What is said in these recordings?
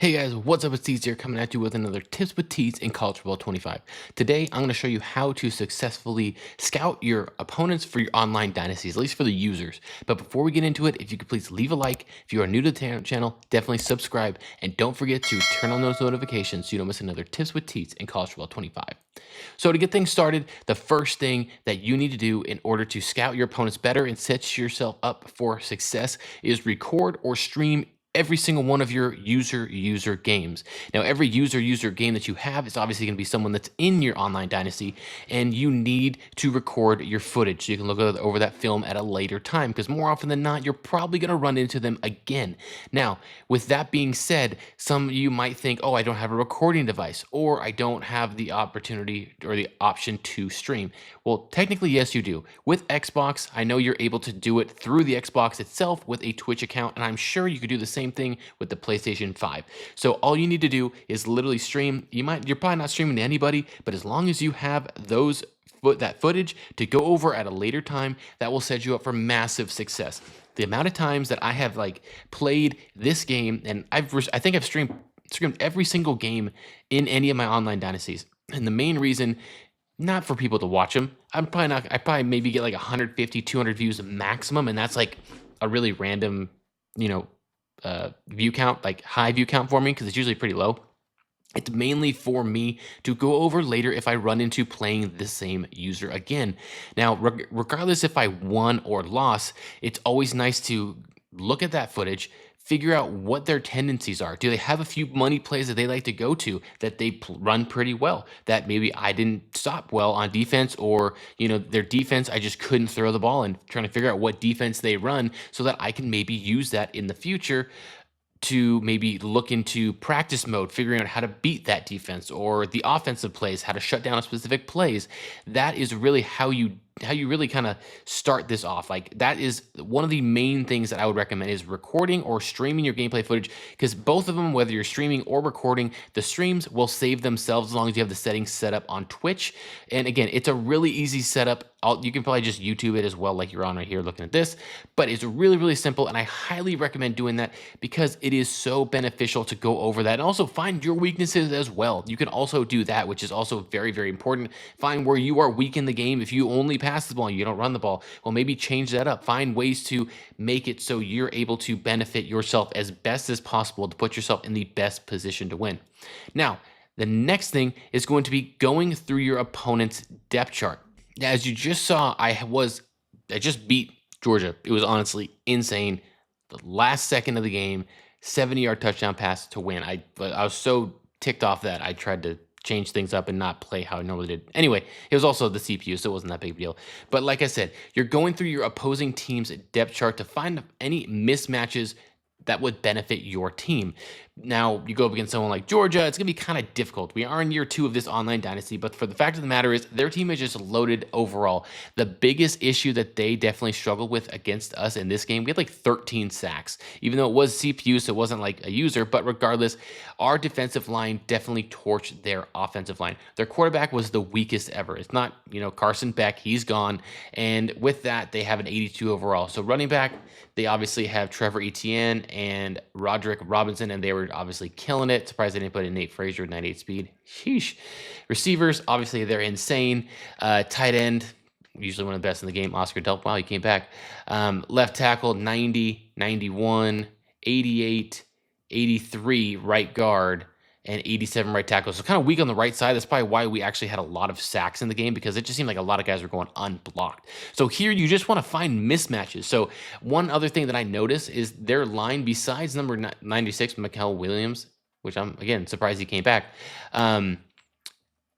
Hey guys, what's up? It's Tees here coming at you with another Tips with Tees in College Football 25. Today, I'm going to show you how to successfully scout your opponents for your online dynasties, at least for the users. But before we get into it, if you could please leave a like. If you are new to the channel, definitely subscribe. And don't forget to turn on those notifications so you don't miss another Tips with Tees in College Football 25. So to get things started, the first thing that you need to do in order to scout your opponents better and set yourself up for success is record or stream every single one of your user games. Now, every user game that you have is obviously going to be someone that's in your online dynasty, and you need to record your footage so you can look over that film at a later time, because more often than not, you're probably going to run into them again. Now, with that being said, some of you might think, oh, I don't have a recording device, or I don't have the opportunity or the option to stream. Well, technically, yes, you do. With Xbox, I know you're able to do it through the Xbox itself with a Twitch account, and I'm sure you could do the same thing with the PlayStation 5. So all you need to do is literally stream. You're probably not streaming to anybody, but as long as you have that footage to go over at a later time, that will set you up for massive success. The amount of times that I have played this game, and I think I've streamed every single game in any of my online dynasties. And the main reason, not for people to watch them, I probably maybe get like 150, 200 views maximum, and that's like a really random, view count, like high view count for me, because it's usually pretty low. It's mainly for me to go over later if I run into playing the same user again. Now, regardless if I won or lost, it's always nice to look at that footage, figure out what their tendencies are. Do they have a few money plays that they like to go to that they run pretty well, that maybe I didn't stop well on defense, or their defense, I just couldn't throw the ball, and trying to figure out what defense they run so that I can maybe use that in the future to maybe look into practice mode, figuring out how to beat that defense, or the offensive plays, how to shut down specific plays. That is really how you really kind of start this off. Like, that is one of the main things that I would recommend, is recording or streaming your gameplay footage, because both of them, whether you're streaming or recording, the streams will save themselves as long as you have the settings set up on Twitch. And again, it's a really easy setup. You can probably just YouTube it as well, like you're on right here looking at this, but it's really, really simple, and I highly recommend doing that because it is so beneficial to go over that and also find your weaknesses as well. You can also do that, which is also very, very important. Find where you are weak in the game. If you only pass the ball, you don't run the ball, well, maybe change that up. Find ways to make it so you're able to benefit yourself as best as possible to put yourself in the best position to win. Now, the next thing is going to be going through your opponent's depth chart. As you just saw, I just beat Georgia. It was honestly insane. The last second of the game, 70-yard touchdown pass to win. I was so ticked off that I tried to change things up and not play how I normally did. Anyway, it was also the CPU, so it wasn't that big of a deal. But like I said, you're going through your opposing team's depth chart to find any mismatches that would benefit your team. Now, you go up against someone like Georgia, it's going to be kind of difficult. We are in year 2 of this online dynasty, but for the fact of the matter is their team is just loaded overall. The biggest issue that they definitely struggled with against us in this game, we had like 13 sacks, even though it was CPU, so it wasn't like a user, but regardless, our defensive line definitely torched their offensive line. Their quarterback was the weakest ever. It's not, Carson Beck, he's gone, and with that, they have an 82 overall. So running back, they obviously have Trevor Etienne and Roderick Robinson, and they were obviously killing it. Surprised they didn't put in Nate Frazier at 98 speed. Sheesh. Receivers, obviously, they're insane. Tight end, usually one of the best in the game. Oscar Delp, wow, he came back. Left tackle, 90, 91, 88, 83 right guard, and 87 right tackle. So kind of weak on the right side. That's probably why we actually had a lot of sacks in the game, because it just seemed like a lot of guys were going unblocked. So here you just want to find mismatches. So one other thing that I noticed is their line, besides number 96, Mikael Williams, which I'm, again, surprised he came back. Right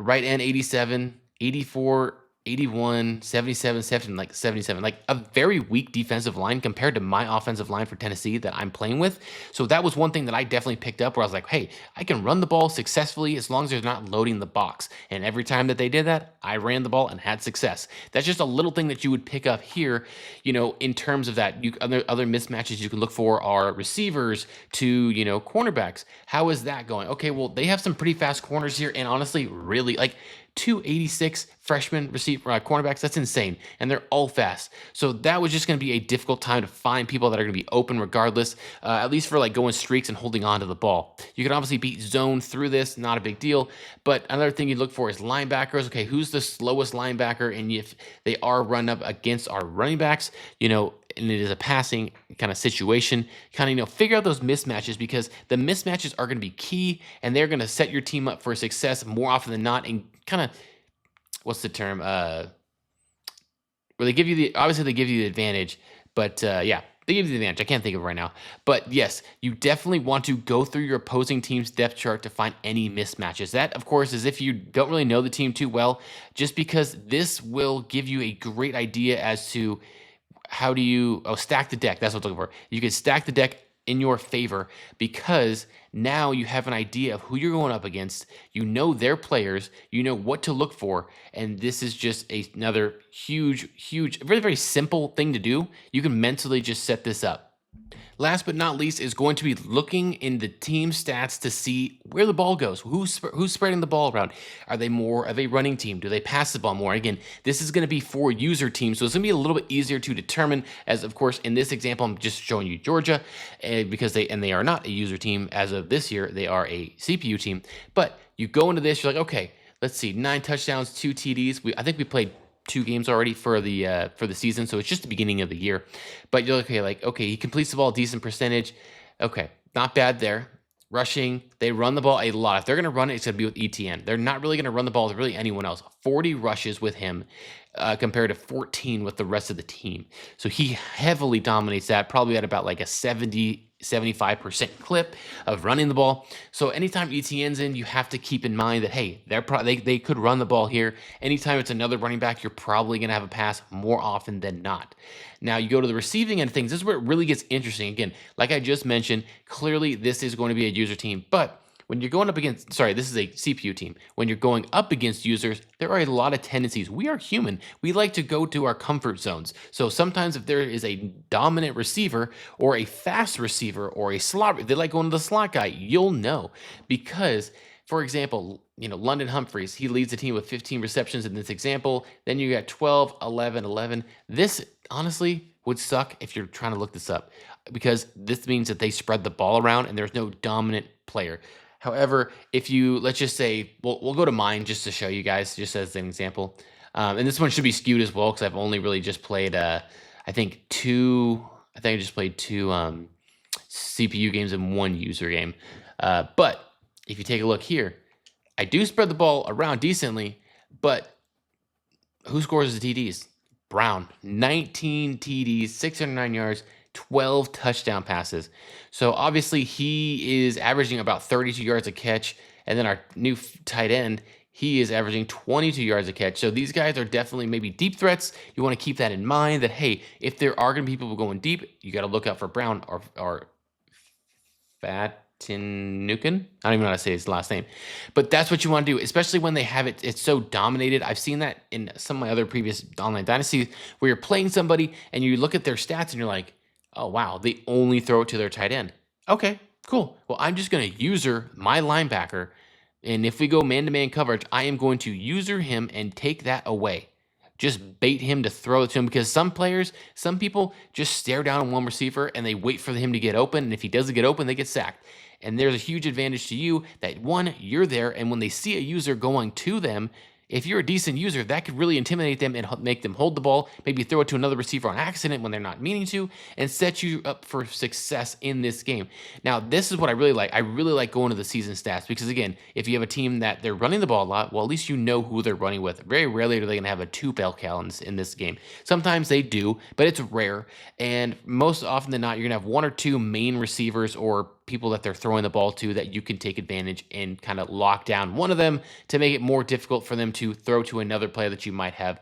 end, 87, 84, 81, 77, 77, like a very weak defensive line compared to my offensive line for Tennessee that I'm playing with. So that was one thing that I definitely picked up, where I was like, hey, I can run the ball successfully as long as they're not loading the box. And every time that they did that, I ran the ball and had success. That's just a little thing that you would pick up here, in terms of that. Other mismatches you can look for are receivers to, cornerbacks. How is that going? Okay, well, they have some pretty fast corners here, and honestly, really, like, 286 freshman cornerbacks. That's insane. And they're all fast. So that was just going to be a difficult time to find people that are going to be open regardless, at least for like going streaks and holding on to the ball. You can obviously beat zone through this, not a big deal. But another thing you'd look for is linebackers. Okay, who's the slowest linebacker? And if they are run up against our running backs, and it is a passing kind of situation, kind of, figure out those mismatches, because the mismatches are going to be key and they're going to set your team up for success more often than not. And kind of, what's the term? Where they give you obviously they give you the advantage, but yeah, they give you the advantage. I can't think of it right now. But yes, you definitely want to go through your opposing team's depth chart to find any mismatches. That, of course, is if you don't really know the team too well, just because this will give you a great idea as to how do you stack the deck. That's what I'm looking for. You can stack the deck in your favor, because now you have an idea of who you're going up against. You know their players. You know what to look for. And this is just another huge, very, very simple thing to do. You can mentally just set this up. Last but not least is going to be looking in the team stats to see where the ball goes. Who's spreading the ball around? Are they running team? Do they pass the ball more? Again, this is going to be for user teams, so it's going to be a little bit easier to determine, as of course in this example I'm just showing you Georgia, because they are not a user team as of this year. They are a CPU team. But you go into this, you're like, okay, let's see, 9 touchdowns, 2 TDs. I think we played 2 games already for the season, so it's just the beginning of the year. But you're okay, he completes the ball, decent percentage. Okay, not bad there. Rushing, they run the ball a lot. If they're going to run it, it's going to be with ETN. They're not really going to run the ball with really anyone else. 40 rushes with him compared to 14 with the rest of the team. So he heavily dominates that, probably at about like a 75% clip of running the ball. So anytime ETN's in, you have to keep in mind that, hey, they could run the ball here. Anytime it's another running back, you're probably going to have a pass more often than not. Now you go to the receiving end of things. This is where it really gets interesting. Again, like I just mentioned, clearly this is going to be a user team, but when you're going up against, this is a CPU team. When you're going up against users, there are a lot of tendencies. We are human. We like to go to our comfort zones. So sometimes if there is a dominant receiver or a fast receiver or a slot, they like going to the slot guy, you'll know. Because, for example, London Humphreys, he leads the team with 15 receptions in this example. Then you got 12, 11, 11. This, honestly, would suck if you're trying to look this up, because this means that they spread the ball around and there's no dominant player. However, if you, let's just say, we'll go to mine just to show you guys, just as an example. And this one should be skewed as well, because I've only really just played, I just played 2 CPU games and 1 user game. But if you take a look here, I do spread the ball around decently, but who scores the TDs? Brown, 19 TDs, 609 yards, 12 touchdown passes. So obviously he is averaging about 32 yards a catch. And then our new tight end, he is averaging 22 yards a catch. So these guys are definitely maybe deep threats. You want to keep that in mind, that, hey, if there are going to be people going deep, you got to look out for Brown or Fatinukin. I don't even know how to say his last name. But that's what you want to do, especially when they have it. It's so dominated. I've seen that in some of my other previous Online Dynasties, where you're playing somebody and you look at their stats and you're like, oh, wow, they only throw it to their tight end. Okay, cool. Well, I'm just going to user my linebacker, and if we go man-to-man coverage, I am going to user him and take that away. Just bait him to throw it to him, because some people just stare down on one receiver and they wait for him to get open, and if he doesn't get open, they get sacked. And there's a huge advantage to you that, one, you're there, and when they see a user going to them, if you're a decent user, that could really intimidate them and make them hold the ball, maybe throw it to another receiver on accident when they're not meaning to, and set you up for success in this game. Now, this is what I really like. I really like going to the season stats, because, again, if you have a team that they're running the ball a lot, well, at least you know who they're running with. Very rarely are they going to have a 2 bell cows in this game. Sometimes they do, but it's rare. And most often than not, you're going to have 1 or 2 main receivers or people that they're throwing the ball to that you can take advantage and kind of lock down one of them to make it more difficult for them to throw to another player that you might have,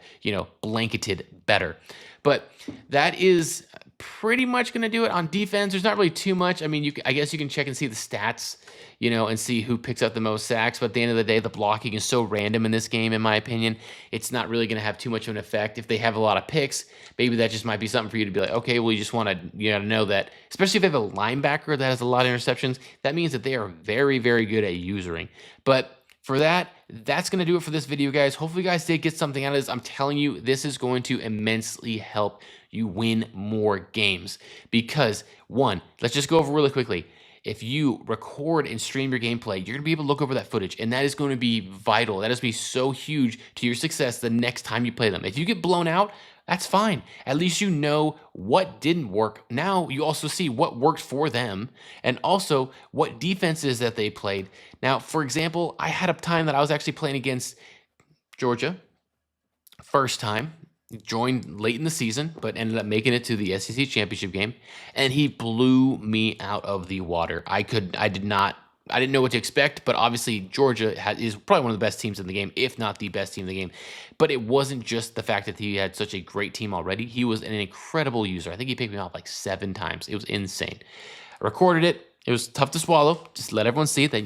blanketed better. But that is pretty much going to do it on defense. There's not really too much. I mean, I guess you can check and see the stats, and see who picks up the most sacks. But at the end of the day, the blocking is so random in this game, in my opinion. It's not really going to have too much of an effect. If they have a lot of picks, maybe that just might be something for you to be like, okay, well, you just want to know that, especially if they have a linebacker that has a lot of interceptions, that means that they are very, very good at usering. But for that's going to do it for this video, guys. Hopefully you guys did get something out of this. I'm telling you, this is going to immensely help you win more games because, one, let's just go over really quickly. If you record and stream your gameplay, you're going to be able to look over that footage, and that is going to be vital. That is going to be so huge to your success the next time you play them. If you get blown out, that's fine. At least you know what didn't work. Now you also see what worked for them and also what defenses that they played. Now, for example, I had a time that I was actually playing against Georgia. First time, joined late in the season, but ended up making it to the SEC championship game, and he blew me out of the water. I didn't know what to expect, but obviously Georgia is probably one of the best teams in the game, if not the best team in the game. But it wasn't just the fact that he had such a great team already. He was an incredible user. I think he picked me off like 7 times. It was insane. I recorded it. It was tough to swallow. Just let everyone see that,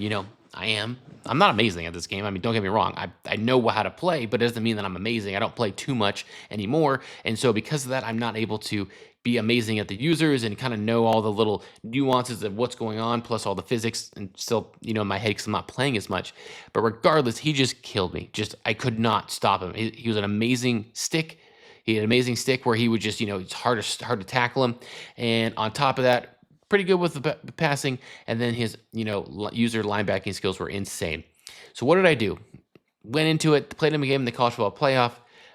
I'm not amazing at this game. I mean, don't get me wrong. I know how to play, but it doesn't mean that I'm amazing. I don't play too much anymore. And so because of that, I'm not able to be amazing at the users and kind of know all the little nuances of what's going on, plus all the physics and still, in my head because I'm not playing as much. But regardless, he just killed me. I could not stop him. He was an amazing stick. He had an amazing stick where he would just, it's hard to tackle him. And on top of that, pretty good with the passing, and then his user linebacking skills were insane. So what did I do? Went into it, played him a game in the college football playoff.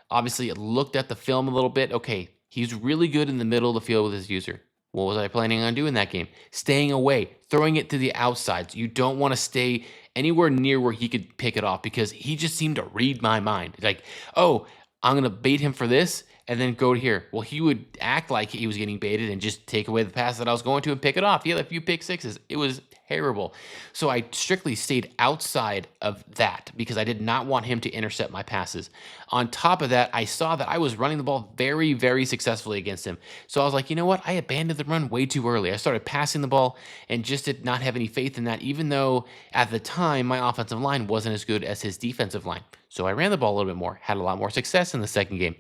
Obviously, looked at the film a little bit. Okay, he's really good in the middle of the field with his user. What was I planning on doing that game? Staying away, throwing it to the outsides. You don't want to stay anywhere near where he could pick it off because he just seemed to read my mind. Like, oh, I'm going to bait him for this and then go to here. Well, he would act like he was getting baited and just take away the pass that I was going to and pick it off. He had a few pick sixes. It was terrible. So I strictly stayed outside of that because I did not want him to intercept my passes. On top of that, I saw that I was running the ball very, very successfully against him. So I was like, you know what? I abandoned the run way too early. I started passing the ball and just did not have any faith in that, even though at the time my offensive line wasn't as good as his defensive line. So I ran the ball a little bit more, had a lot more success in the second game.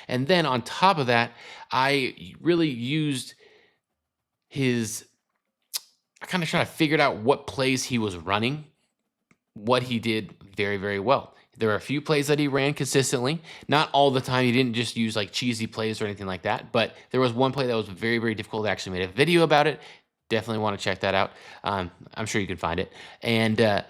And then on top of that, I really used I kind of tried to figure out what plays he was running, what he did very, very well. There are a few plays that he ran consistently. Not all the time. He didn't just use like cheesy plays or anything like that. But there was one play that was very, very difficult. I actually made a video about it. Definitely want to check that out. I'm sure you can find it. And I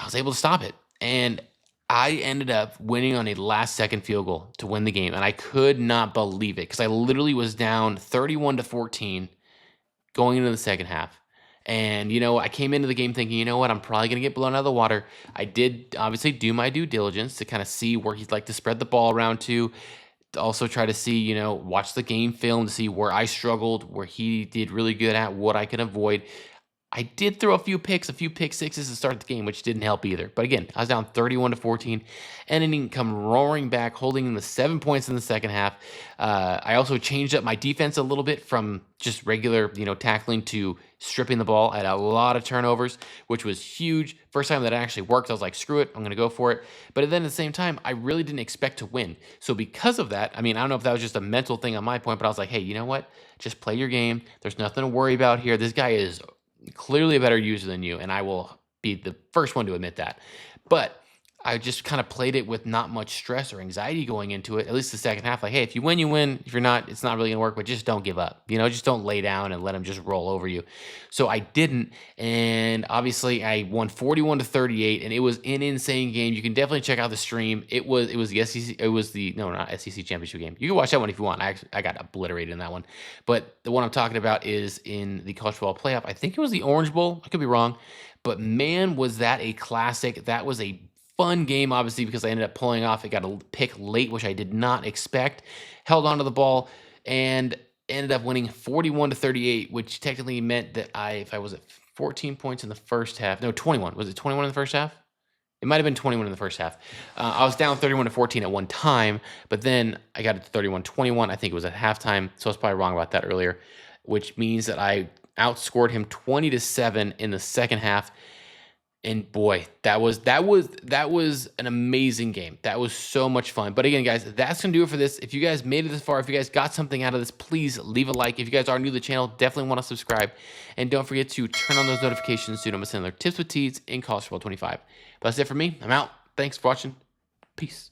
was able to stop it. And I ended up winning on a last-second field goal to win the game. And I could not believe it because I literally was down 31-14 going into the second half. And, I came into the game thinking, you know what, I'm probably going to get blown out of the water. I did obviously do my due diligence to kind of see where he'd like to spread the ball around to also try to see, watch the game film to see where I struggled, where he did really good at, what I could avoid. I did throw a few pick sixes to start the game, which didn't help either. But again, I was down 31-14, and then come roaring back, holding in the 7 points in the second half. I also changed up my defense a little bit from just regular, tackling to stripping the ball. I had a lot of turnovers, which was huge. First time that it actually worked, I was like, screw it, I'm going to go for it. But then at the same time, I really didn't expect to win. So because of that, I don't know if that was just a mental thing on my point, but I was like, hey, you know what? Just play your game. There's nothing to worry about here. This guy is clearly a better user than you, and I will be the first one to admit that. But I just kind of played it with not much stress or anxiety going into it, at least the second half. Like, hey, if you win, you win. If you're not, it's not really going to work, but just don't give up. Just don't lay down and let him just roll over you. So I didn't, and obviously I won 41-38, and it was an insane game. You can definitely check out the stream. It was the SEC, not SEC championship game. You can watch that one if you want. I got obliterated in that one. But the one I'm talking about is in the college football playoff. I think it was the Orange Bowl. I could be wrong. But man, was that a classic. That was a fun game, obviously, because I ended up pulling off. I got a pick late, which I did not expect. Held onto the ball and ended up winning 41-38, which technically meant that if I was at 14 points in the first half, no, 21. Was it 21 in the first half? It might have been 21 in the first half. I was down 31-14 at one time, but then I got it to 31-21. I think it was at halftime, so I was probably wrong about that earlier, which means that I outscored him 20-7 in the second half. And boy, that was an amazing game. That was so much fun. But again, guys, that's gonna do it for this. If you guys made it this far, if you guys got something out of this, please leave a like. If you guys are new to the channel, definitely want to subscribe. And don't forget to turn on those notifications so you don't miss another tips with Tees in College Football 25. But that's it for me. I'm out. Thanks for watching. Peace.